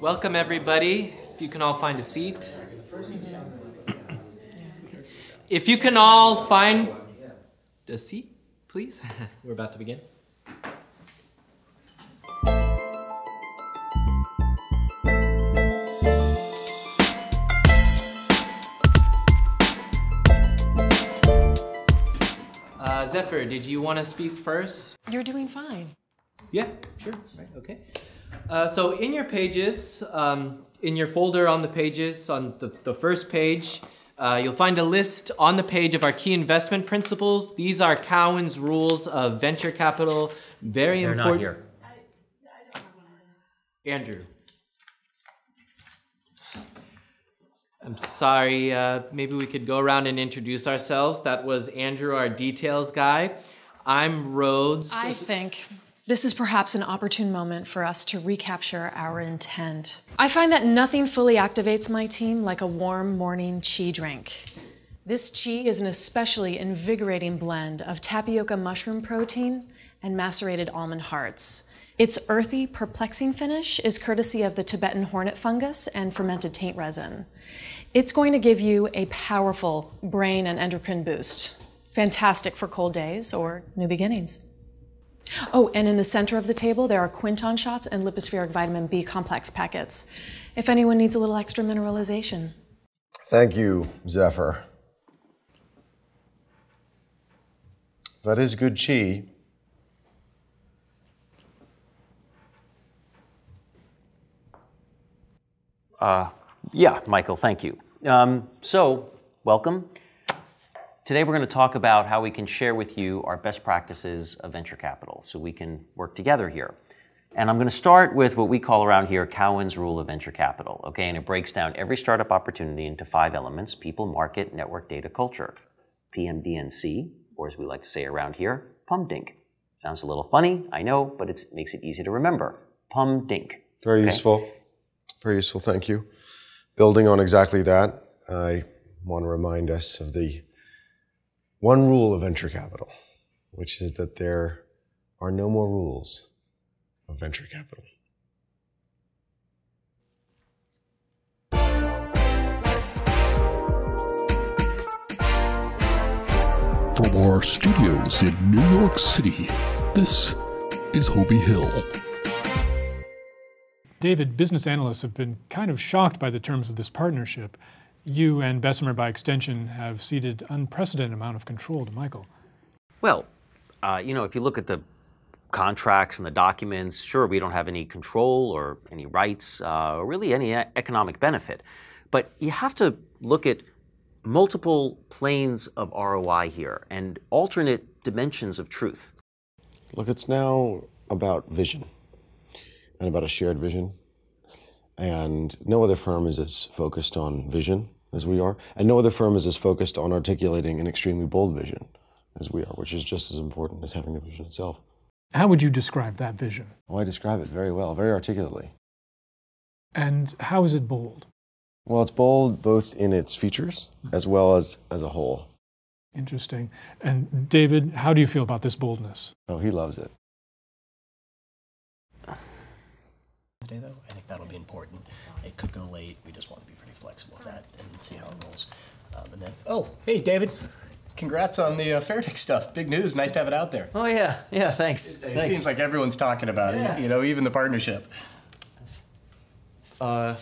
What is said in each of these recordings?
Welcome, everybody. If you can all find a seat. If you can all find a seat, please. We're about to begin. Zephyr, did you want to speak first? You're doing fine. Yeah, sure. Right, okay. So in your pages, in your folder on the pages, on the first page, you'll find a list on the page of our key investment principles. These are Cowen's rules of venture capital. Very important. They're not here. I don't have one. Andrew. I'm sorry, maybe we could go around and introduce ourselves. That was Andrew, our details guy. I'm Rhodes. I think this is perhaps an opportune moment for us to recapture our intent. I find that nothing fully activates my team like a warm morning Chi drink. This Chi is an especially invigorating blend of tapioca mushroom protein and macerated almond hearts. Its earthy, perplexing finish is courtesy of the Tibetan hornet fungus and fermented taint resin. It's going to give you a powerful brain and endocrine boost. Fantastic for cold days or new beginnings. Oh, and in the center of the table, there are Quinton shots and lipospheric vitamin B complex packets, if anyone needs a little extra mineralization. Thank you, Zephyr. That is good Chi. Yeah, Michael, thank you. So, welcome. Today we're going to talk about how we can share with you our best practices of venture capital so we can work together here. And I'm going to start with what we call around here Cowen's rule of venture capital, okay? And it breaks down every startup opportunity into 5 elements: people, market, network, data, culture. PMDNC, or as we like to say around here, PuMDiNC. Sounds a little funny, I know, but it makes it easy to remember. PuMDiNC. Very useful. Very useful, thank you. Building on exactly that, I want to remind us of the one rule of venture capital, which is that there are no more rules of venture capital. From our studios in New York City, this is Hobie Hill. David, business analysts have been kind of shocked by the terms of this partnership. You and Bessemer, by extension, have ceded unprecedented amount of control to Michael. Well, you know, if you look at the contracts and the documents, sure, we don't have any control or any rights or really any economic benefit. But you have to look at multiple planes of ROI here and alternate dimensions of truth. Look, it's now about vision and about a shared vision. And no other firm is as focused on vision as we are. And no other firm is as focused on articulating an extremely bold vision as we are, which is just as important as having the vision itself. How would you describe that vision? Oh, I describe it very well, very articulately. And how is it bold? Well, it's bold both in its features as well as a whole. Interesting. And David, how do you feel about this boldness? Oh, he loves it. Today, though, I think that'll be important. It could go late. We just want to be pretty flexible with that and see how it rolls. And then, oh, hey, David. Congrats on the Fairtech stuff. Big news. Nice to have it out there. Oh, yeah. Yeah, thanks. It seems like everyone's talking about it, you know, even the partnership. Oh,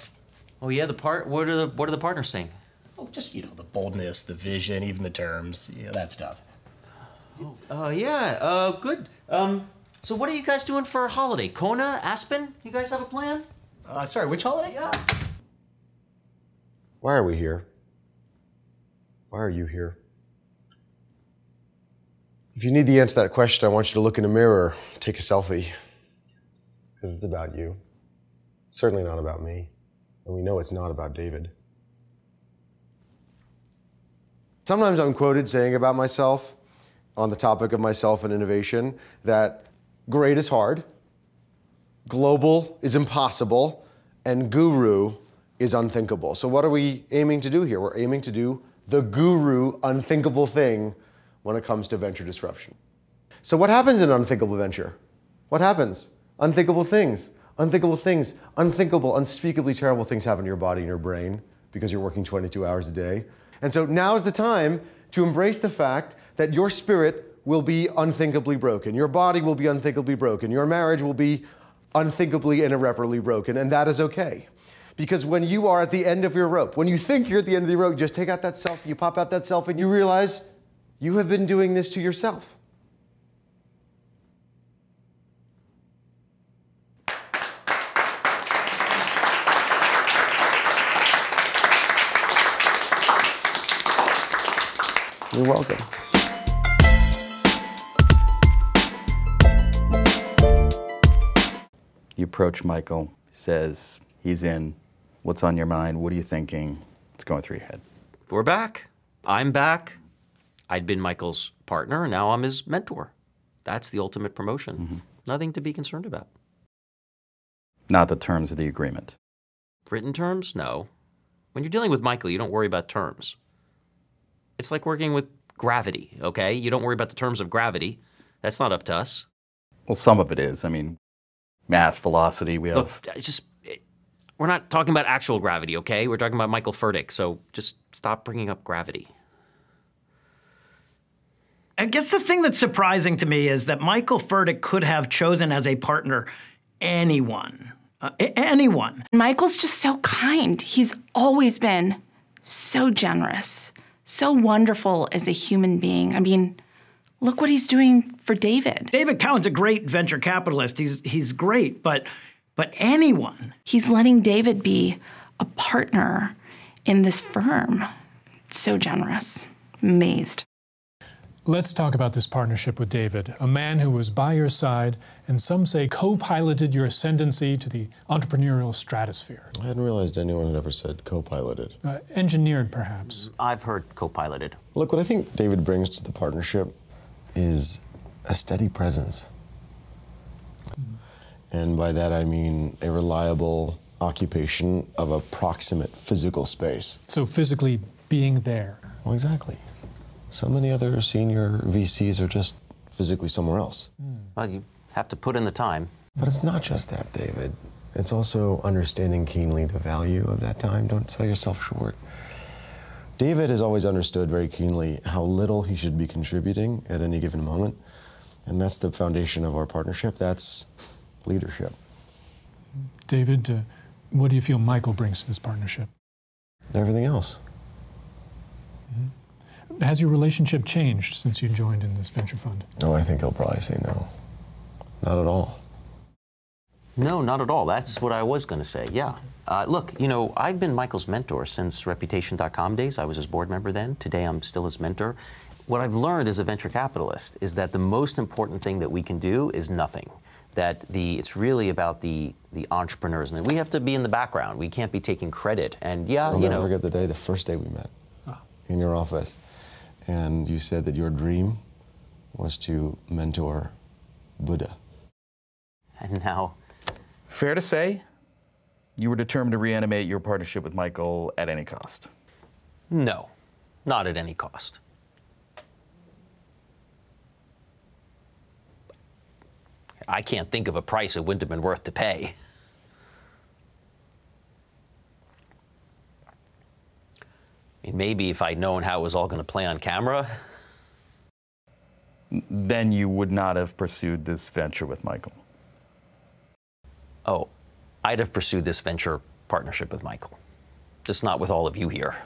yeah, what are the partners saying? Oh, just, you know, the boldness, the vision, even the terms, you know, that stuff. Good. So what are you guys doing for a holiday? Kona, Aspen? You guys have a plan? Sorry, which holiday? Yeah. Why are we here? Why are you here? If you need the answer to that question, I want you to look in a mirror, take a selfie, because it's about you. It's certainly not about me, and we know it's not about David. Sometimes I'm quoted saying about myself, on the topic of myself and innovation, that great is hard, global is impossible, and guru is unthinkable. So what are we aiming to do here? We're aiming to do the guru unthinkable thing, when it comes to venture disruption. So what happens in unthinkable venture? What happens? Unthinkable things, unthinkable, unspeakably terrible things happen to your body and your brain because you're working 22 hours a day. And so now is the time to embrace the fact that your spirit will be unthinkably broken. Your body will be unthinkably broken. Your marriage will be unthinkably and irreparably broken, and that is okay. Because when you are at the end of your rope, when you think you're at the end of the rope, just take out that selfie, you pop out that selfie, and you realize you have been doing this to yourself. You're welcome. You approach Michael, says he's in. What's on your mind? What are you thinking? What's going through your head? We're back. I'm back. I'd been Michael's partner, and now I'm his mentor. That's the ultimate promotion. Mm-hmm. Nothing to be concerned about. Not the terms of the agreement. Written terms? No. When you're dealing with Michael, you don't worry about terms. It's like working with gravity, okay? You don't worry about the terms of gravity. That's not up to us. Well, some of it is. I mean, mass, velocity, we have... Look, we're not talking about actual gravity, okay? We're talking about Michael Furtick, so just stop bringing up gravity. I guess the thing that's surprising to me is that Michael Furtick could have chosen as a partner anyone. Anyone. Michael's just so kind. He's always been so generous, so wonderful as a human being. I mean, look what he's doing for David. David Cowen's a great venture capitalist. He's great, but anyone. He's letting David be a partner in this firm. So generous. Amazed. Let's talk about this partnership with David, a man who was by your side and some say co-piloted your ascendancy to the entrepreneurial stratosphere. I hadn't realized anyone had ever said co-piloted. Engineered, perhaps. I've heard co-piloted. Look, what I think David brings to the partnership is a steady presence. And by that I mean a reliable occupation of a proximate physical space. So physically being there. Well, exactly. So many other senior VCs are just physically somewhere else. Well, you have to put in the time. But it's not just that, David. It's also understanding keenly the value of that time. Don't sell yourself short. David has always understood very keenly how little he should be contributing at any given moment. And that's the foundation of our partnership. That's leadership. David, what do you feel Michael brings to this partnership? Everything else. Has your relationship changed since you joined in this venture fund? Oh, I think he'll probably say no. Not at all. No, not at all. That's what I was going to say, yeah. Look, you know, I've been Michael's mentor since Reputation.com days. I was his board member then. Today, I'm still his mentor. What I've learned as a venture capitalist is that the most important thing that we can do is nothing. That it's really about the entrepreneurs, and we have to be in the background. We can't be taking credit. And yeah, I'll you never know, forget the day, the first day we met in your office, and you said that your dream was to mentor Buddha. And now, Fair to say, you were determined to reanimate your partnership with Michael at any cost. no, not at any cost. I can't think of a price it wouldn't have been worth to pay. I mean, maybe if I'd known how it was all going to play on camera. Then you would not have pursued this venture with Michael. Oh, I'd have pursued this venture partnership with Michael. Just not with all of you here.